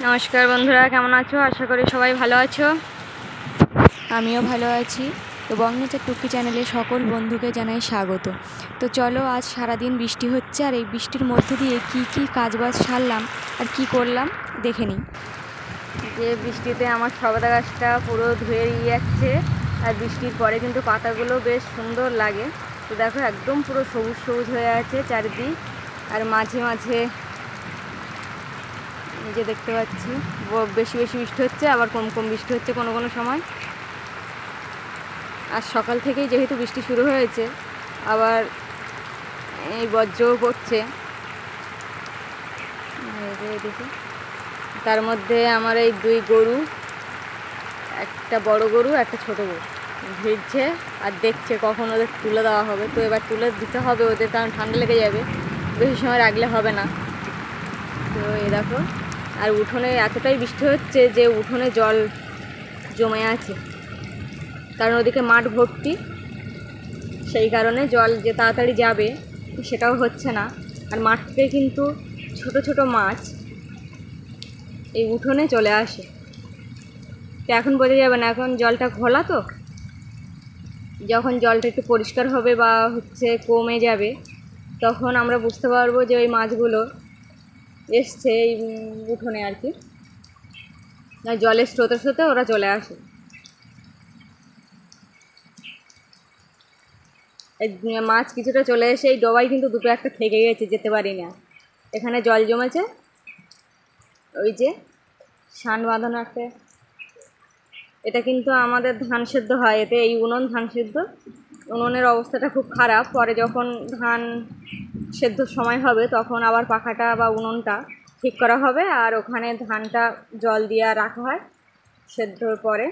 নমস্কার বন্ধুরা, কেমন আছো? আশা করি সবাই ভালো আছো। আমিও ভালো আছি। তো বংনেচার টুকি চ্যানেলে সকল বন্ধুকে জানাই স্বাগত। তো চলো, আজ সারাদিন বৃষ্টি হচ্ছে, আর এই বৃষ্টির মধ্যে দিয়ে কি কি কাজবাজ সারলাম আর কি করলাম দেখে নিই। যে বৃষ্টিতে আমার সবেদা গাছটা পুরো ধুয়ে যাচ্ছে, আর বৃষ্টির পরে কিন্তু পাতাগুলো বেশ সুন্দর লাগে। তো দেখো, একদম পুরো সবুজ সবুজ হয়ে আছে চারিদিক। আর মাঝে মাঝে যে দেখতে পাচ্ছি বেশি বেশি বৃষ্টি হচ্ছে, আবার কম কম বৃষ্টি হচ্ছে কোনো কোনো সময়। আর সকাল থেকেই যেহেতু বৃষ্টি শুরু হয়েছে, আবার এই বজ্রও পড়ছে। দেখি, তার মধ্যে আমার এই দুই গরু, একটা বড় গরু একটা ছোট গরু, ভিড়ছে আর দেখছে কখন ওদের তুলে দেওয়া হবে। তো এবার তুলে দিতে হবে ওদের, কারণ ঠান্ডা লেগে যাবে, বেশি সময় রাখলে হবে না। তো এই দেখো, আর উঠোনে এতটাই বৃষ্টি হচ্ছে যে উঠোনে জল জমে আছে, কারণ ওদিকে মাঠ ভর্তি, সেই কারণে জল যে তাড়াতাড়ি যাবে সেটাও হচ্ছে না। আর মাঠ থেকে কিন্তু ছোট ছোট মাছ এই উঠোনে চলে আসে। তো এখন বোঝা যাবে না, এখন জলটা ঘোলা, তো যখন জলটা একটু পরিষ্কার হবে বা কমে যাবে, তখন আমরা বুঝতে পারবো যে ওই মাছগুলো এসছে এই উঠোনে আর কি। আর জলের স্রোতে স্রোতে ওরা চলে আসে। এই মাছ কিছুটা চলে এসে এই ডবায় কিন্তু দুটো একটা থেকে গেছে, যেতে পারি না। এখানে জল জমেছে, ওই যে শান বাঁধানো একটা, এটা কিন্তু আমাদের ধান সেদ্ধ হয় এতে, এই উনুন ধান সেদ্ধ। উনুনের অবস্থাটা খুব খারাপ, পরে যখন ধান সেদ্ধর সময় হবে তখন আবার পাখাটা বা উনুনটা ঠিক করা হবে, আর ওখানে ধানটা জল দিয়ে রাখা হয় সেদ্ধর পরে।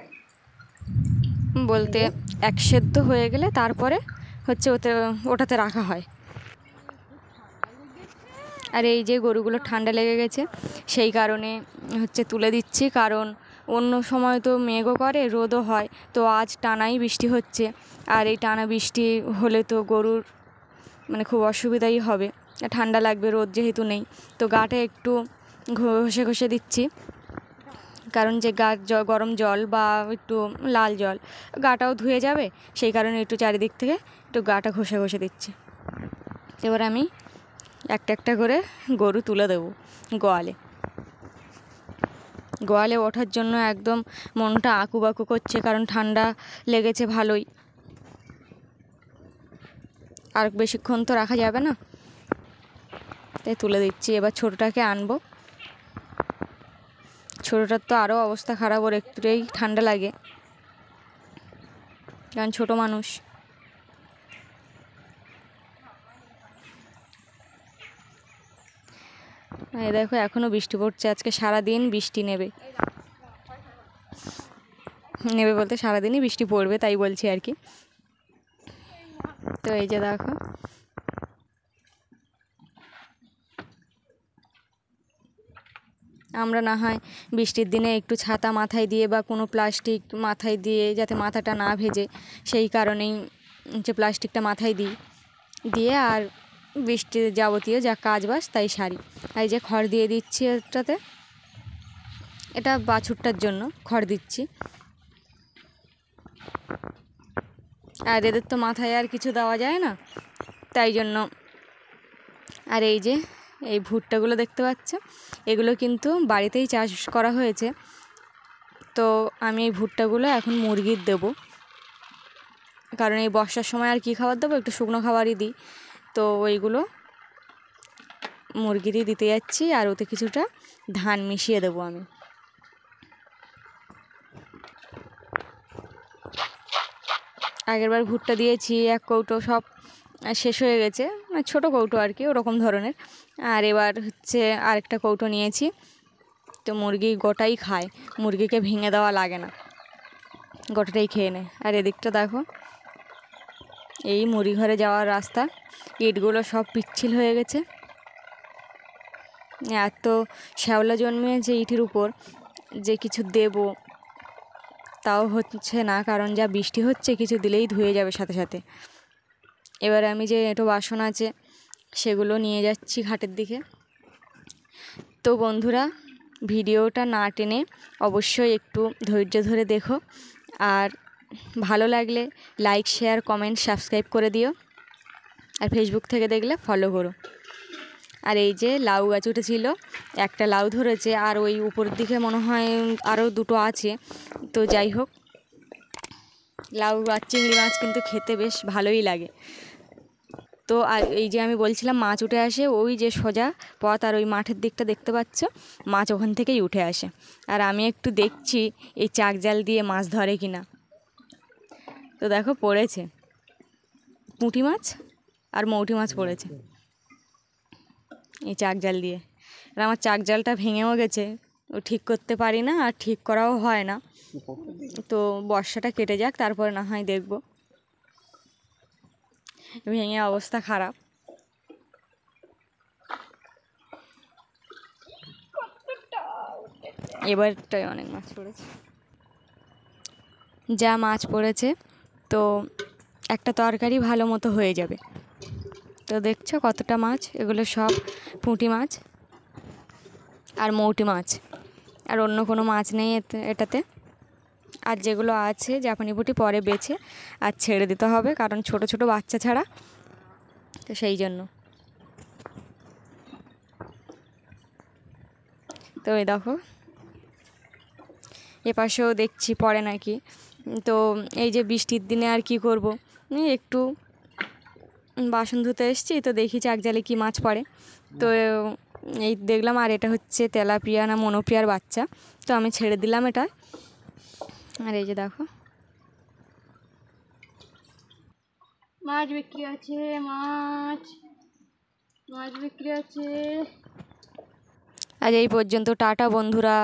বলতে এক সেদ্ধ হয়ে গেলে তারপরে ওটাতে রাখা হয়। আর এই যে গরুগুলো ঠান্ডা লেগে গেছে, সেই কারণে তুলে দিচ্ছি, কারণ অন্য সময় তো মেঘও করে, রোদও হয়, তো আজ টানাই বৃষ্টি হচ্ছে। আর এই টানা বৃষ্টি হলে তো গরুর খুব অসুবিধাই হবে, ঠান্ডা লাগবে, রোদ যেহেতু নেই। তো গাটা একটু ঘষে ঘষে দিচ্ছি, কারণ যে গরম জল বা একটু লাল জল, গাটাও ধুয়ে যাবে, সেই কারণে একটু চারিদিক থেকে একটু গাটা ঘষে ঘষে দিচ্ছি। এবার আমি একটা একটা করে গরু তুলে দেবো গোয়ালে। গোয়ালে ওঠার জন্য একদম মনটা আকুবাকু করছে, কারণ ঠান্ডা লেগেছে ভালোই, আর বেশিক্ষণ তো রাখা যাবে না, তাই তুলে দিচ্ছি। এবার ছোটোটাকে আনবো। ছোটোটার তো আরও অবস্থা খারাপ, ওর একটুতেই ঠান্ডা লাগে, কারণ ছোটো মানুষ। এই দেখো, এখনও বৃষ্টি পড়ছে, আজকে সারাদিন বৃষ্টি নেবে বলতে সারাদিনই বৃষ্টি পড়বে, তাই বলছি আর কি। তো এই যে দেখো, আমরা না হয় বৃষ্টির দিনে একটু ছাতা মাথায় দিয়ে বা কোনো প্লাস্টিক মাথায় দিয়ে, যাতে মাথাটা না ভেজে, সেই কারণেই প্লাস্টিকটা মাথায় দিয়ে আর বৃষ্টির যাবতীয় যা কাজ বাস তাই সারি। এই যে খড় দিয়ে দিচ্ছি এটাতে, এটা বাছুরটার জন্য খড় দিচ্ছি। আর এদের তো মাথায় আর কিছু দেওয়া যায় না, তাই জন্য। আর এই যে এই ভুট্টাগুলো দেখতে পাচ্ছ, এগুলো কিন্তু বাড়িতেই চাষ করা হয়েছে। তো আমি এই ভুট্টাগুলো এখন মুরগির দেবো, কারণ এই বর্ষার সময় আর কি খাবার দেবো, একটু শুকনো খাবারই দিই। তো ওইগুলো মুরগিরই দিতে যাচ্ছি, আর ওতে কিছুটা ধান মিশিয়ে দেবো আমি। আগেরবার ভুট্টা দিয়েছি, এক কৌটো সব শেষ হয়ে গেছে, ছোটো কৌটো আর কি, ওরকম ধরনের। আর এবার আরেকটা কৌটো নিয়েছি। তো মুরগি গোটাই খায়, মুরগিকে ভেঙে দেওয়া লাগে না, গোটাটাই খেয়ে নেয়। আর এদিকটা দেখো, এই মুড়ি ঘরে যাওয়ার রাস্তা, ইটগুলো সব পিচ্ছিল হয়ে গেছে, এত শ্যাওলা জন্মিয়েছে ইটের উপর যে কিছু দেব তাও হচ্ছে না, কারণ যা বৃষ্টি হচ্ছে, কিছু দিলেই ধুয়ে যাবে সাথে সাথে। এবার আমি যে এঁটো বাসন আছে সেগুলো নিয়ে যাচ্ছি ঘাটের দিকে। তো বন্ধুরা, ভিডিওটা না টেনে অবশ্যই একটু ধৈর্য ধরে দেখো, আর ভালো লাগলে লাইক, শেয়ার, কমেন্ট, সাবস্ক্রাইব করে দিও। আর ফেসবুক থেকে দেখলে ফলো করো। আর এই যে লাউ গাছ উঠেছিল, একটা লাউ ধরেছে, আর ওই উপরের দিকে মনে হয় আরও দুটো আছে। তো যাই হোক, লাউ আর চিংড়ি মাছ কিন্তু খেতে বেশ ভালোই লাগে। তো আর এই যে আমি বলছিলাম মাছ উঠে আসে, ওই যে সোজা পথ আর ওই মাঠের দিকটা দেখতে পাচ্ছ, মাছ ওখান থেকেই উঠে আসে। আর আমি একটু দেখছি এই চাক জাল দিয়ে মাছ ধরে কিনা। তো দেখো পড়েছে পুঁটি মাছ আর মৌটি মাছ পড়েছে এই চাক জাল দিয়ে। আর আমার চাক জালটা ভেঙেও গেছে, ও ঠিক করতে পারি না, আর ঠিক করাও হয় না। তো বর্ষাটা কেটে যাক, তারপরে না হয় দেখব। ভেঙে অবস্থা খারাপ। এবারটাই অনেক মাছ পড়েছে, যা মাছ পড়েছে তো একটা তরকারি ভালো মতো হয়ে যাবে। তো দেখছো কতটা মাছ, এগুলো সব পুঁটি মাছ আর মৌটি মাছ, আর অন্য কোনো মাছ নেই এটাতে। আর যেগুলো আছে জাপানি পুঁটি পরে বেছে আর ছেড়ে দিতে হবে, কারণ ছোট ছোট বাচ্চা ছাড়া, তো সেই জন্য। তো এই দেখো এপাশেও দেখছি পড়ে নাকি। তো এই যে বৃষ্টির দিনে আর কি করব, একটু বাসন ধুতে এসেছি, তো দেখি চাক জালে কী মাছ পড়ে। তো এই দেখলাম, আর এটা হচ্ছে তেলাপিয়া না মনোপিয়ার বাচ্চা। তো আমি ছেড়ে দিলাম এটা। আর এই যে দেখো মাছ বিক্রি আছে, মাছ বিক্রি আছে। আজ এই পর্যন্ত, টাটা বন্ধুরা।